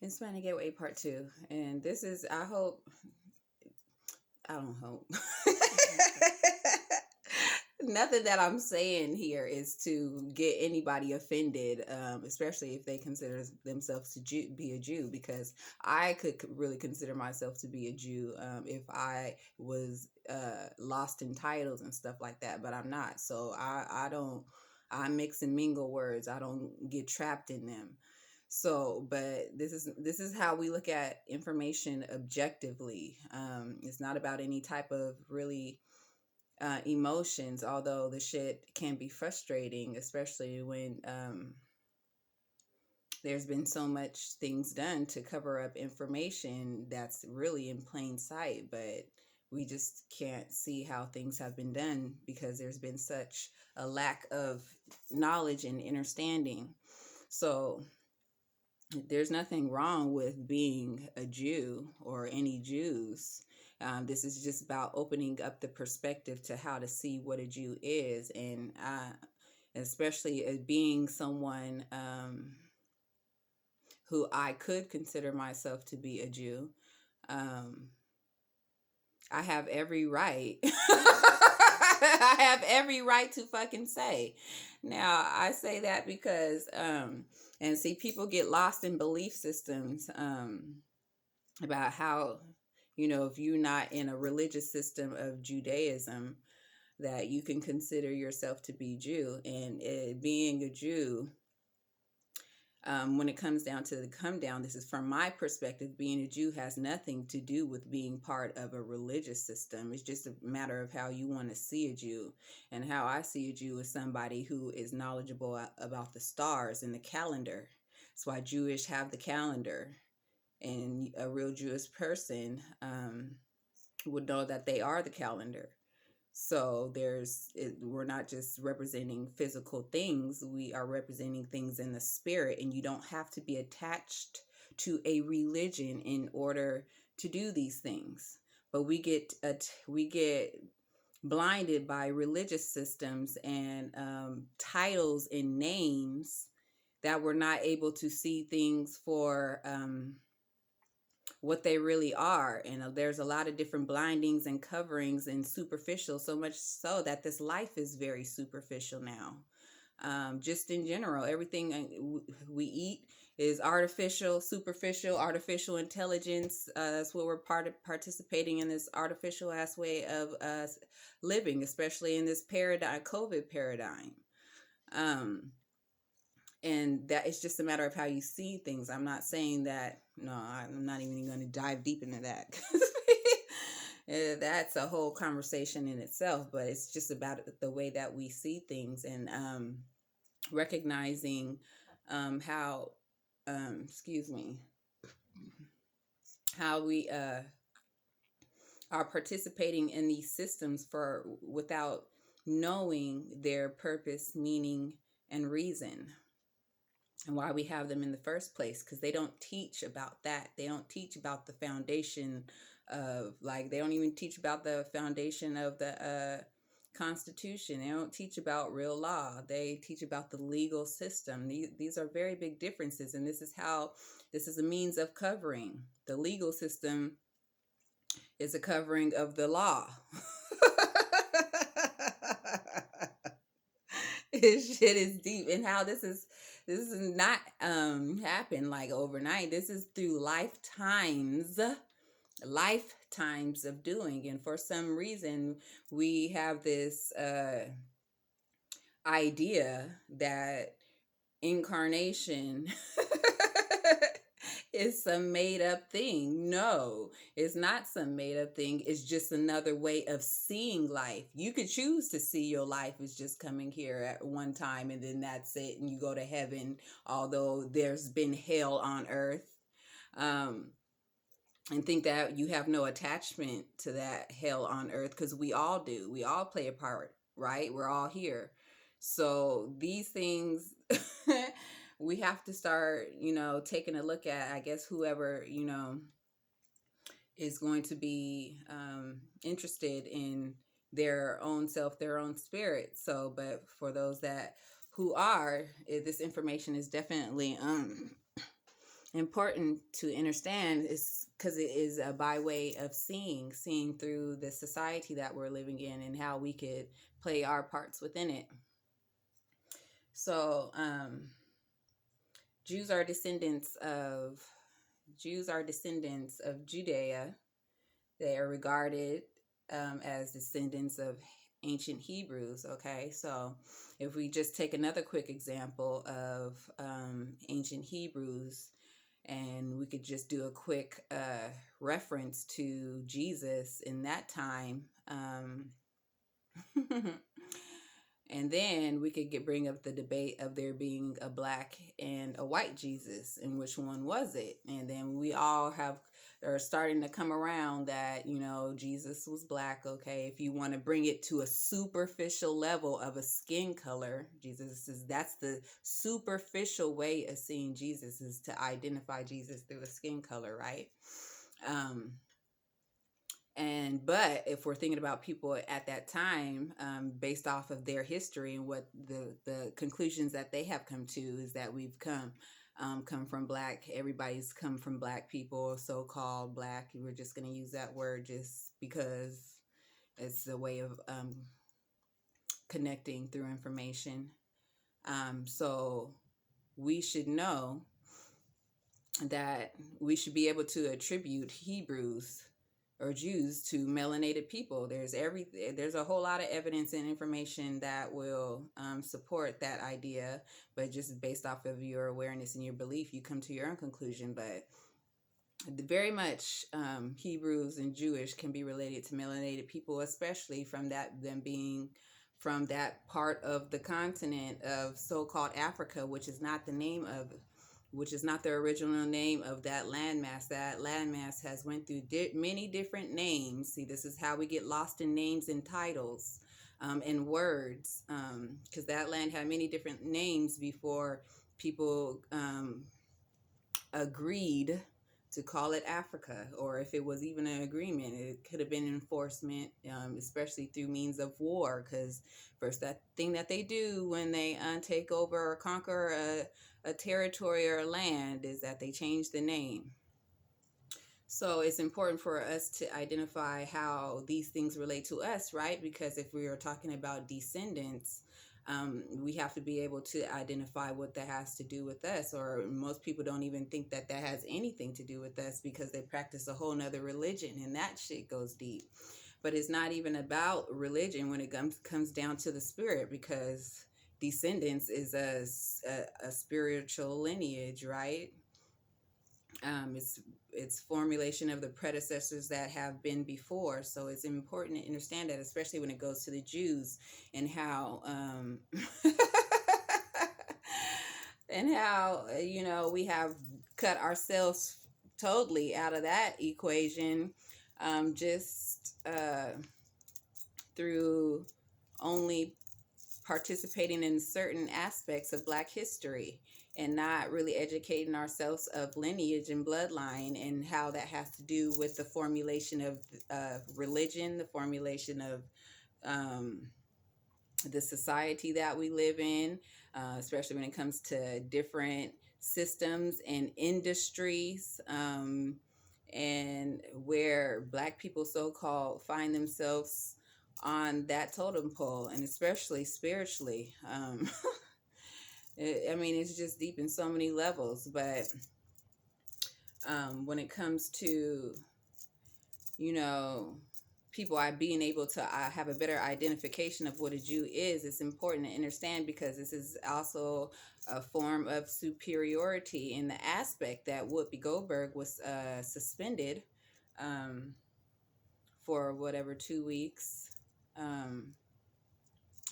Inspanning Gateway Part 2. And this is, I don't hope. Nothing that I'm saying here is to get anybody offended, especially if they consider themselves to be a Jew, because I could really consider myself to be a Jew if I was lost in titles and stuff like that, but I'm not. So I don't, I mix and mingle words. I don't get trapped in them. So, but this is how we look at information objectively. It's not about any type of really emotions, although the shit can be frustrating, especially when there's been so much things done to cover up information that's really in plain sight, but we just can't see how things have been done because there's been such a lack of knowledge and understanding. So there's nothing wrong with being a Jew or any Jews. This is just about opening up the perspective to how to see what a Jew is, and especially as being someone who I could consider myself to be a Jew. Um, I have every right. I have every right to fucking say. Now, I say that because, and see, people get lost in belief systems about how, if you're not in a religious system of Judaism, that you can consider yourself to be Jew. And being a Jew, when it comes down to the come down, this is from my perspective, being a Jew has nothing to do with being part of a religious system. It's just a matter of how you want to see a Jew. And how I see a Jew is somebody who is knowledgeable about the stars and the calendar. That's why Jewish have the calendar. And a real Jewish person would know that they are the calendar. So we're not just representing physical things, we are representing things in the spirit, and you don't have to be attached to a religion in order to do these things. But we get blinded by religious systems and titles and names that we're not able to see things for what they really are. And there's a lot of different blindings and coverings and superficial, so much so that this life is very superficial now. Just in general, everything we eat is artificial, superficial, artificial intelligence. That's what we're participating in, this artificial ass way of living, especially in this COVID paradigm. Um, and that it's just a matter of how you see things. I'm not saying that, no, I'm not even going to dive deep into that. That's a whole conversation in itself, but it's just about the way that we see things, and recognizing how excuse me, how we are participating in these systems for without knowing their purpose, meaning, and reason, and why we have them in the first place, because they don't teach about that. They don't teach about the foundation of, like, they don't even teach about the foundation of the Constitution. They don't teach about real law. They teach about the legal system. These are very big differences, and this is a means of covering. The legal system is a covering of the law. This shit is deep, and how this is not happen like overnight. This is through lifetimes of doing, and for some reason we have this idea that incarnation is some made up thing. No, it's not some made up thing. It's just another way of seeing life. You could choose to see your life as just coming here at one time and then that's it, and you go to heaven, although there's been hell on earth. Um, and think that you have no attachment to that hell on earth, because we all do. We all play a part, right? We're all here. So these things we have to start, taking a look at, I guess, whoever, is going to be interested in their own self, their own spirit. So, but for those that who are, this information is definitely important to understand is because it is a by way of seeing through the society that we're living in and how we could play our parts within it. So Jews are descendants of Judea. They are regarded as descendants of ancient Hebrews. Okay, so if we just take another quick example of ancient Hebrews, and we could just do a quick reference to Jesus in that time. And then we could bring up the debate of there being a black and a white Jesus, and which one was it? And then we all are starting to come around that, Jesus was black. Okay, if you want to bring it to a superficial level of a skin color, that's the superficial way of seeing Jesus, is to identify Jesus through a skin color, right? But if we're thinking about people at that time, based off of their history and what the conclusions that they have come to, is that we've come from black. Everybody's come from black people, so-called black. We're just going to use that word just because it's a way of connecting through information. So we should know that we should be able to attribute Hebrews or Jews to melanated people. There's a whole lot of evidence and information that will support that idea, but just based off of your awareness and your belief, you come to your own conclusion. But very much Hebrews and Jewish can be related to melanated people, especially from them being from that part of the continent of so-called Africa, which is not the original name of that landmass. That landmass has went through many different names. See, this is how we get lost in names and titles and words, because that land had many different names before people agreed to call it Africa, or if it was even an agreement, it could have been enforcement, especially through means of war, because first that thing that they do when they take over or conquer a territory or a land is that they change the name. So it's important for us to identify how these things relate to us, right? Because if we are talking about descendants, we have to be able to identify what that has to do with us. Or most people don't even think that has anything to do with us because they practice a whole nother religion, and that shit goes deep. But it's not even about religion when it comes down to the spirit, because descendants is a spiritual lineage, right? It's formulation of the predecessors that have been before. So it's important to understand that, especially when it goes to the Jews, and how we have cut ourselves totally out of that equation, just through only participating in certain aspects of Black history and not really educating ourselves of lineage and bloodline and how that has to do with the formulation of religion, the formulation of the society that we live in, especially when it comes to different systems and industries, and where Black people so-called find themselves on that totem pole, and especially spiritually. It's just deep in so many levels. But when it comes to, people being able to have a better identification of what a Jew is, it's important to understand, because this is also a form of superiority in the aspect that Whoopi Goldberg was suspended for whatever 2 weeks.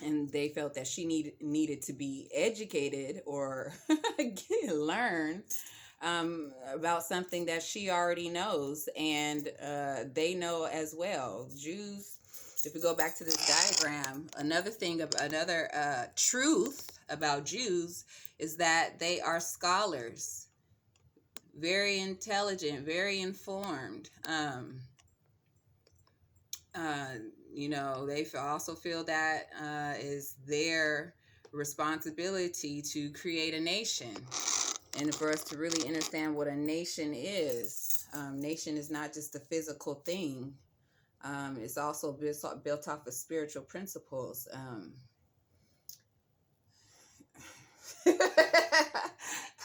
And they felt that she needed to be educated or learn about something that she already knows, and they know as well. Jews, if we go back to this diagram, another truth about Jews is that they are scholars, very intelligent, very informed. They also feel that is their responsibility to create a nation. And for us to really understand what a nation is, nation is not just a physical thing. It's also built off of spiritual principles.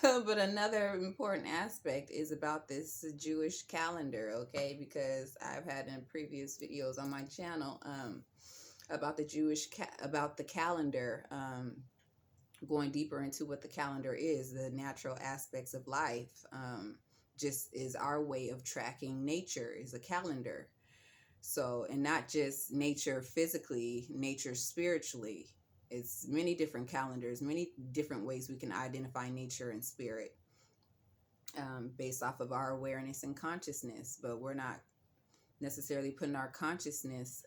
But another important aspect is about this Jewish calendar, okay? Because I've had in previous videos on my channel about the about the calendar, going deeper into what the calendar is, the natural aspects of life. Just is our way of tracking nature is a calendar. So, and not just nature physically, nature spiritually. It's many different calendars, many different ways we can identify nature and spirit, based off of our awareness and consciousness. But we're not necessarily putting our consciousness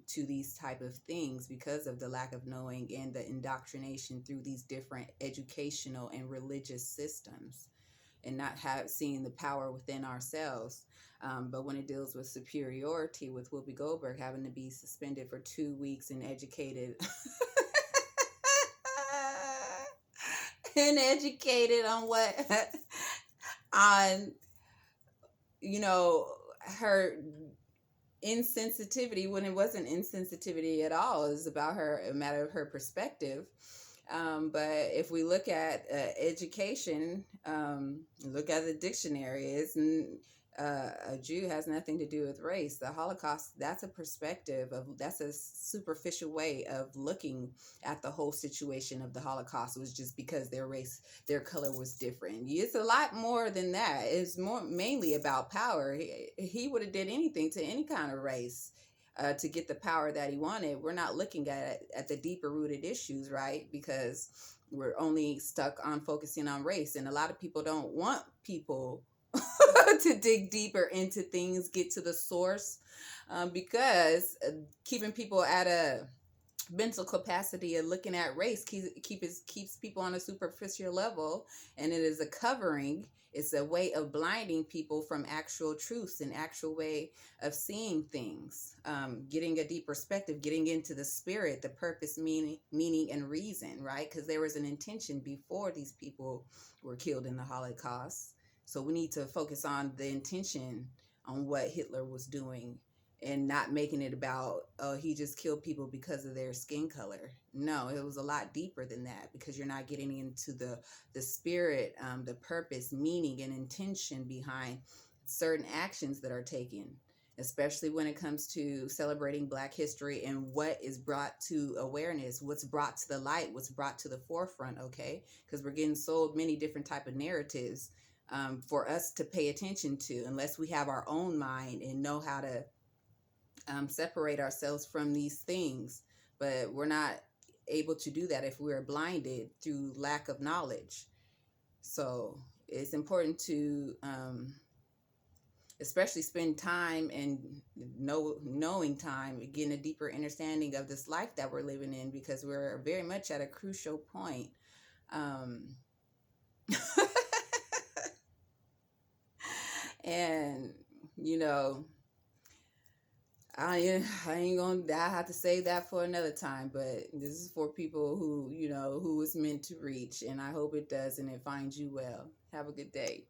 to these type of things because of the lack of knowing and the indoctrination through these different educational and religious systems, and not seeing the power within ourselves. But when it deals with superiority, with Whoopi Goldberg having to be suspended for 2 weeks and educated and educated on what on you know her insensitivity, when it wasn't insensitivity at all. It was about her, a matter of her perspective. But if we look at education, look at the dictionary, a Jew has nothing to do with race. The Holocaust, that's a perspective of, that's a superficial way of looking at the whole situation of the Holocaust. It was just because their race, their color was different. It's a lot more than that. It's more mainly about power. He would have did anything to any kind of race. To get the power that he wanted. We're not looking at the deeper rooted issues, right? Because we're only stuck on focusing on race, and a lot of people don't want people to dig deeper into things, get to the source, because keeping people at a mental capacity of looking at race keeps people on a superficial level, and it is a covering. It's a way of blinding people from actual truths and actual way of seeing things, getting a deep perspective, getting into the spirit, the purpose, meaning and reason, right? Because there was an intention before these people were killed in the Holocaust. So we need to focus on the intention, on what Hitler was doing, and not making it about, oh, he just killed people because of their skin color. No, it was a lot deeper than that, because you're not getting into the spirit, the purpose, meaning, and intention behind certain actions that are taken, especially when it comes to celebrating Black history and what is brought to awareness, what's brought to the light, what's brought to the forefront, okay? Because we're getting sold many different type of narratives, for us to pay attention to, unless we have our own mind and know how to separate ourselves from these things. But we're not able to do that if we're blinded through lack of knowledge. So it's important to especially spend time and knowing time, getting a deeper understanding of this life that we're living in, because we're very much at a crucial point. And you know, I ain't gonna. I have to save that for another time. But this is for people who, who is meant to reach, and I hope it does and it finds you well. Have a good day.